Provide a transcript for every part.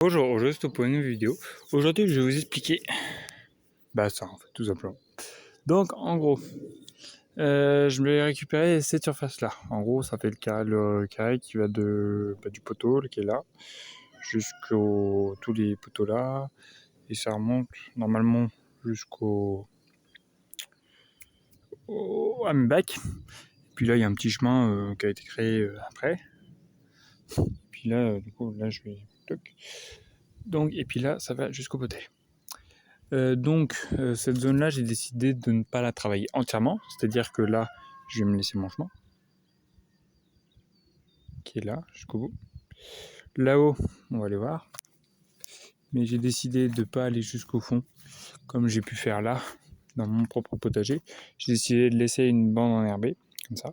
Bonjour, juste pour une nouvelle vidéo. Aujourd'hui, je vais vous expliquer ça en fait, tout simplement. Donc, en gros, je vais récupérer cette surface-là. En gros, ça fait le carré qui va du poteau qui est là jusqu'au tous les poteaux là, et ça remonte normalement jusqu'au à mes bacs. Puis là, il y a un petit chemin qui a été créé après. Puis là, du coup, là, je vais toc. Donc, et puis là, ça va jusqu'au poté. Cette zone-là, j'ai décidé de ne pas la travailler entièrement. C'est-à-dire que là, je vais me laisser mon chemin, qui est là, jusqu'au bout. Là-haut, on va aller voir. Mais j'ai décidé de ne pas aller jusqu'au fond, comme j'ai pu faire là, dans mon propre potager. J'ai décidé de laisser une bande enherbée, comme ça,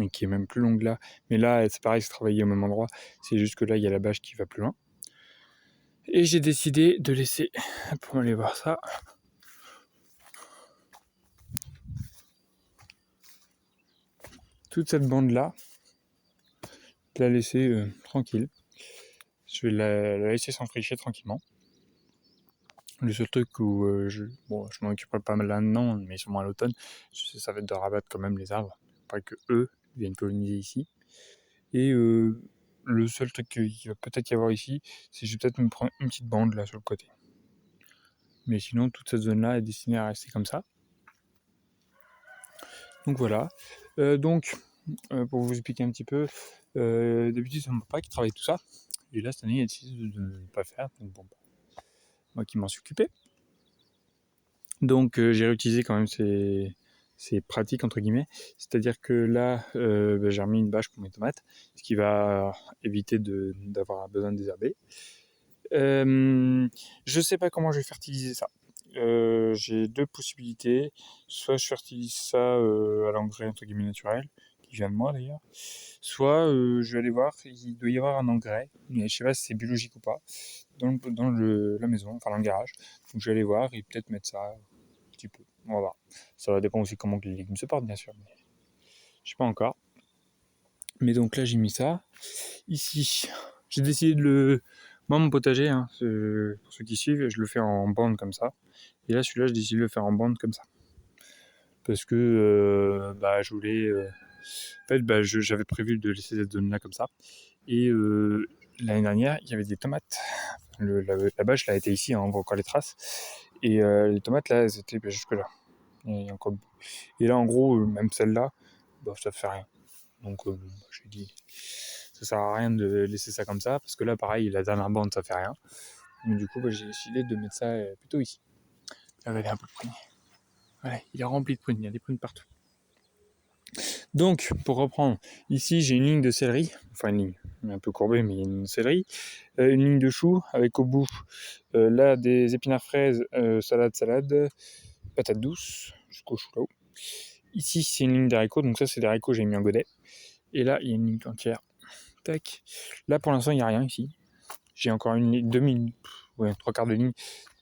et qui est même plus longue là. Mais là, c'est pareil, c'est travaillé au même endroit. C'est juste que là, il y a la bâche qui va plus loin. Et j'ai décidé de laisser, pour aller voir ça, toute cette bande-là, de la laisser tranquille. Je vais la laisser s'enfricher tranquillement. Le seul truc où je m'en occuperai pas mal maintenant, mais sûrement à l'automne, ça va être de rabattre quand même les arbres, pas que eux viennent polliniser ici. Et le seul truc qu'il va peut-être y avoir ici, c'est que je vais peut-être me prendre une petite bande là sur le côté. Mais sinon, toute cette zone-là est destinée à rester comme ça. Donc voilà. Pour vous expliquer un petit peu, d'habitude c'est mon papa qui travaille tout ça. Et là, cette année, il a décidé de ne pas faire. Donc moi qui m'en suis occupé. Donc j'ai réutilisé quand même ces pratiques entre guillemets. C'est-à-dire que là, j'ai remis une bâche pour mes tomates, ce qui va éviter d'avoir besoin de désherber. Je sais pas comment je vais fertiliser ça. J'ai deux possibilités. Soit je fertilise ça à l'engrais entre guillemets naturel, qui vient de moi d'ailleurs. Soit je vais aller voir, il doit y avoir un engrais, mais je sais pas si c'est biologique ou pas, dans la maison, enfin dans le garage. Donc je vais aller voir et peut-être mettre ça un petit peu. On va voir. Ça va dépendre aussi comment les légumes se portent bien sûr, mais je sais pas encore. Mais donc là j'ai mis ça. Ici, j'ai décidé moi, mon potager, hein, pour ceux qui suivent, je le fais en bande comme ça. Et là, celui-là, j'ai décidé de le faire en bande comme ça. Parce que je voulais. En fait, j'avais prévu de laisser cette zone-là comme ça. Et l'année dernière, il y avait des tomates. La bâche, là, était ici, hein, on voit encore les traces. Et les tomates, là, elles étaient jusque-là. Et là, en gros, même celle-là, ça fait rien. Donc, j'ai dit, ça sert à rien de laisser ça comme ça, parce que là, pareil, la dernière bande, ça fait rien. Donc, du coup, j'ai décidé de mettre ça plutôt ici. Regardez un peu de prunes. Voilà, il est rempli de prunes, il y a des prunes partout. Donc, pour reprendre, ici, j'ai une ligne de céleri, enfin une ligne, un peu courbée, mais il y a une céleri, une ligne de choux, avec au bout, là, des épinards fraises, salade, patates douces, jusqu'au chou là-haut. Ici, c'est une ligne d'haricots, donc ça, c'est des haricots, j'ai mis en godet. Et là, il y a une ligne entière. Tac. Là, pour l'instant, il n'y a rien ici. J'ai encore une ligne, trois quarts de ligne,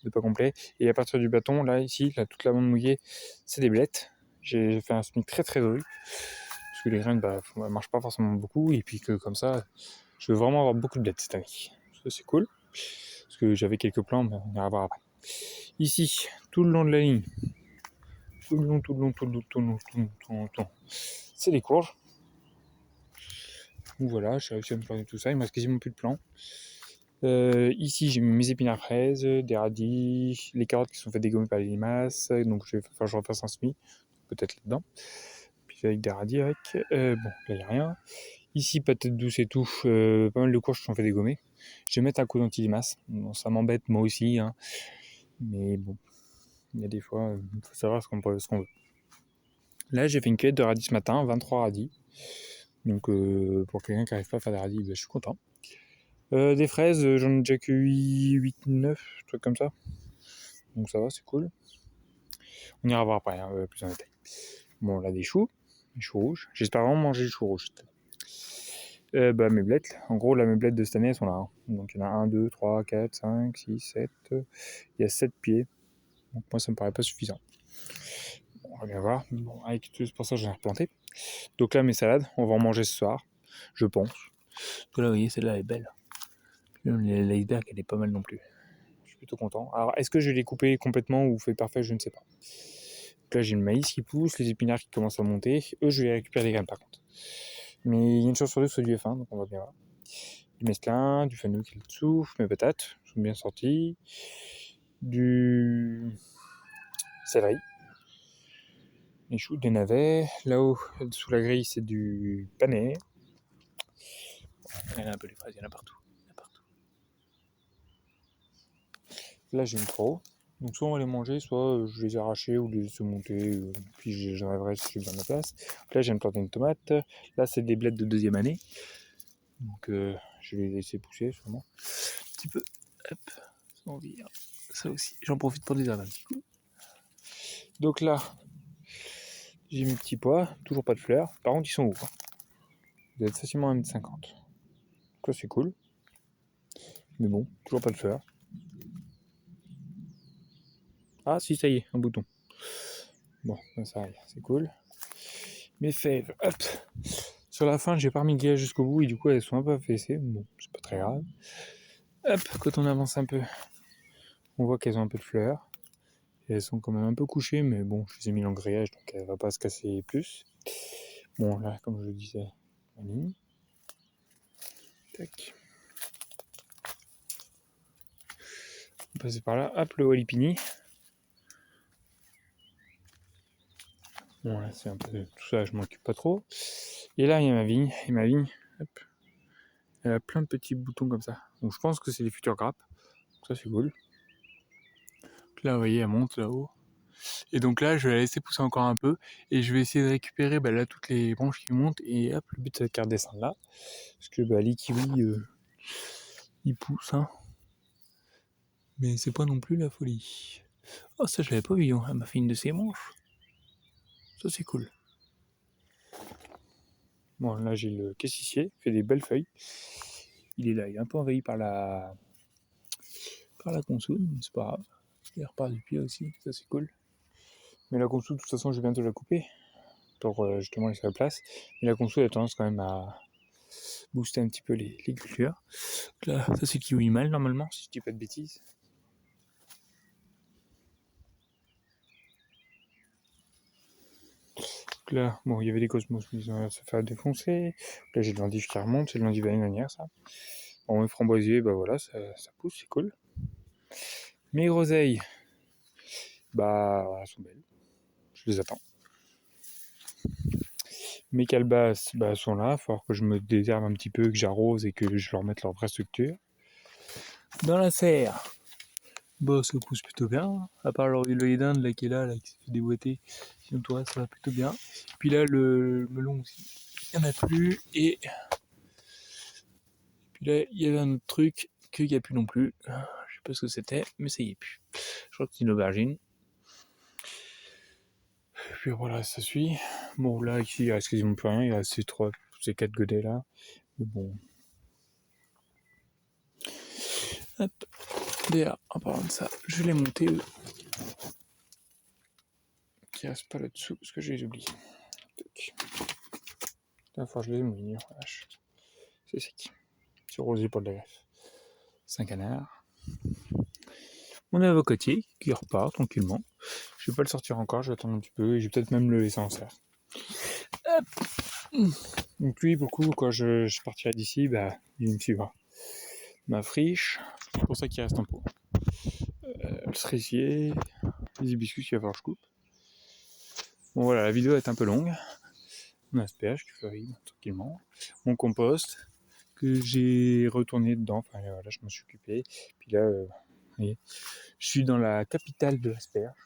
de pas complet. Et à partir du bâton, là, ici, là, toute la bande mouillée, c'est des blettes. J'ai fait un semis très très joli. Parce que les graines, ne marchent pas forcément beaucoup. Et puis que comme ça, je veux vraiment avoir beaucoup de blettes cette année. Ça, c'est cool. Parce que j'avais quelques plants, mais on ira voir après. Ici, tout le long de la ligne, tout le long, c'est des courges. Donc voilà, j'ai réussi à me planter tout ça. Il me reste quasiment plus de plants. Ici, j'ai mis mes épinards fraises, des radis, les carottes qui sont faites dégommer par les limaces. Donc je refasse un semis, peut-être là-dedans. Puis avec des radis avec. Là, il n'y a rien. Ici, patates douces et tout. Pas mal de courges qui sont faites dégommer. Je vais mettre un coup d'anti-limace. Bon, ça m'embête, moi aussi. Hein. Mais bon, il y a des fois, il faut savoir ce qu'on veut. Là, j'ai fait une cueillette de radis ce matin, 23 radis. Donc, pour quelqu'un qui n'arrive pas à faire des radis, je suis content. Des fraises, j'en ai déjà cueilli 8-9, trucs comme ça. Donc ça va, c'est cool. On ira voir après, plus en détail. Bon, là, des choux rouges. J'espère vraiment manger les choux rouges. Mes blettes, en gros, là, mes blettes de cette année, elles sont là. Hein. Donc il y en a 1, 2, 3, 4, 5, 6, 7. Il y a 7 pieds. Donc moi, ça me paraît pas suffisant. Bon, on va bien voir. Bon, c'est pour ça que j'en ai replanté. Donc là, mes salades, on va en manger ce soir, je pense. Donc là, vous voyez, celle-là est belle. L'iceberg, elle est pas mal non plus. Je suis plutôt content. Alors, est-ce que je vais les couper complètement ou fait parfait? Je ne sais pas. Donc là, j'ai le maïs qui pousse, les épinards qui commencent à monter. Eux, je vais récupérer des graines par contre. Mais il y a une chance sur deux, soit du F1, donc on va bien voir. Du mesclun, du fenouil qui est dessous, mes patates sont bien sorties. Du céleri. Les choux, des navets. Là-haut, sous la grille, c'est du panais. Il y en a un peu les fraises, il y en a partout. Là, j'ai une trop. Donc, soit on va les manger, soit je les ai arrachés ou les laisser monter. Puis j'enlèverai si j'ai besoin de la place. Donc là, j'ai une planté une tomate. Là, c'est des blettes de deuxième année. Donc, je vais les laisser pousser sûrement. Un petit peu. Hop, sans vire. Ça aussi, j'en profite pour désherber un petit coup. Donc là, j'ai mes petits pois. Toujours pas de fleurs. Par contre, ils sont hauts. Ils doivent être facilement 1,50 m. Ça, c'est cool. Mais bon, toujours pas de fleurs. Ah si, ça y est, un bouton. Bon, ça arrive, c'est cool. Mes fèves, hop. Sur la fin, j'ai pas remis le grillage jusqu'au bout et du coup, elles sont un peu affaissées. Bon, c'est pas très grave. Hop, quand on avance un peu, on voit qu'elles ont un peu de fleurs. Et elles sont quand même un peu couchées, mais bon, je les ai mis en grillage, donc elle va pas se casser plus. Bon, là, comme je le disais, la ligne. Tac. On passe par là. Hop, le walipini. Bon, là, c'est un peu tout ça, je m'occupe pas trop. Et là, il y a ma vigne. Et ma vigne, hop, elle a plein de petits boutons comme ça. Donc, je pense que c'est les futures grappes. Donc, ça, c'est cool. Donc là, vous voyez, elle monte là-haut. Et donc là, je vais la laisser pousser encore un peu. Et je vais essayer de récupérer là toutes les branches qui montent. Et hop, le but, c'est qu'elle redescende là. Parce que les kiwis, ils poussent. Hein. Mais c'est pas non plus la folie. Oh, ça, je l'avais pas vu. Hein. Elle m'a fait une de ses manches. Ça, c'est cool. Bon, là, j'ai le cassissier. Il fait des belles feuilles. Il est là. Il est un peu envahi par la consoude. Mais c'est pas grave. Il repart du pied aussi. Ça, c'est cool. Mais la consoude, de toute façon, je vais bientôt la couper. Pour justement laisser la place. Mais la consoude a tendance quand même à booster un petit peu les cultures. Donc là, ça c'est kiwi mâle normalement, si je dis pas de bêtises. Donc là, bon, il y avait des cosmos, mais ils ont se faire défoncer. Donc là, j'ai de l'endive qui remonte, c'est de l'endive l'année dernière, ça. Bon, mes framboisiers, bah voilà, ça pousse, c'est cool. Mes groseilles, bah, elles sont belles. Je les attends. Mes calebasses, bah, elles sont là. Il va falloir que je me désherbe un petit peu, que j'arrose et que je leur mette leur vraie structure. Dans la serre, bah, ça pousse plutôt bien. À part le d'Inde là, qui est là, qui s'est fait déboîter. Sinon, tout reste, ça va plutôt bien. Puis là, le melon aussi, il n'y en a plus. Et puis là, il y avait un autre truc qu'il n'y a plus non plus. Je sais pas ce que c'était, mais ça y est plus. Je crois que c'est une aubergine. Et puis voilà, ça suit. Bon, là, ici, il reste quasiment plus rien. Il reste ces 4 godets là. Mais bon. Hop. D'ailleurs, en parlant de ça, je vais les monter eux. Qui reste pas là-dessous parce que je les oublie. La fois, je les mouille. C'est sec. C'est rosé pour de la greffe. 5 canards. Mon avocatier qui repart tranquillement. Je vais pas le sortir encore, je vais attendre un petit peu et je vais peut-être même le laisser en serre. Hop. Donc lui, beaucoup, quand je partirai d'ici, bah, il me suivra. Ma friche, c'est pour ça qu'il reste en pot. Le cerisier, les hibiscus qu'il va falloir que je coupe. Bon voilà, la vidéo est un peu longue. Mon asperge qui fleurit tranquillement. Mon compost que j'ai retourné dedans. Enfin voilà, je m'en suis occupé. Puis là, vous voyez, je suis dans la capitale de l'asperge.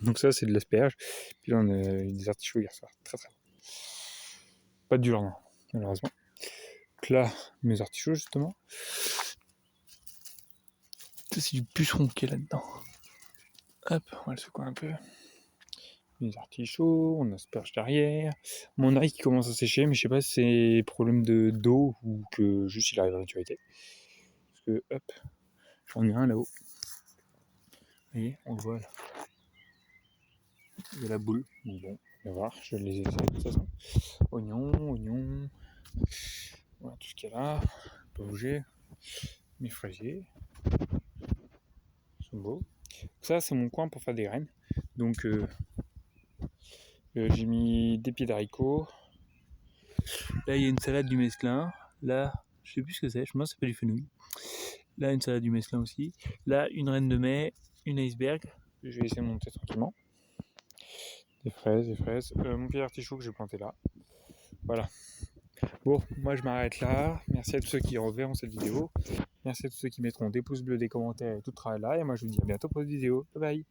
Donc ça, c'est de l'asperge. Puis là, on a eu des artichauts hier soir. Très très bon. Pas de dur, non, malheureusement. Donc là, mes artichauts, justement. Ça, c'est du puceron qui est là-dedans. Hop, on va le secouer un peu. Les artichauts, on asperge derrière. Mon ail qui commence à sécher, mais je sais pas si c'est problème d'eau ou que juste il arrive à maturité. Parce que, hop, j'en ai un là-haut. Vous voyez, on le voit là. Il y a la boule. Bon, on va voir, je vais les essayer de toute façon. Oignon. Voilà tout ce qu'il y a là. Pas bouger. Mes fraisiers. Ils sont beaux. Ça, c'est mon coin pour faire des graines. Donc, j'ai mis des pieds d'haricots. Là, il y a une salade du mesclin. Là, je sais plus ce que c'est. Je pense que c'est pas du fenouil. Là, une salade du mesclin aussi. Là, une reine de mai, une iceberg. Je vais essayer de monter tranquillement. Des fraises. Mon pied d'artichaut que j'ai planté là. Voilà. Bon, moi je m'arrête là. Merci à tous ceux qui reverront cette vidéo. Merci à tous ceux qui mettront des pouces bleus, des commentaires et tout le travail là. Et moi je vous dis à bientôt pour une vidéo. Bye bye.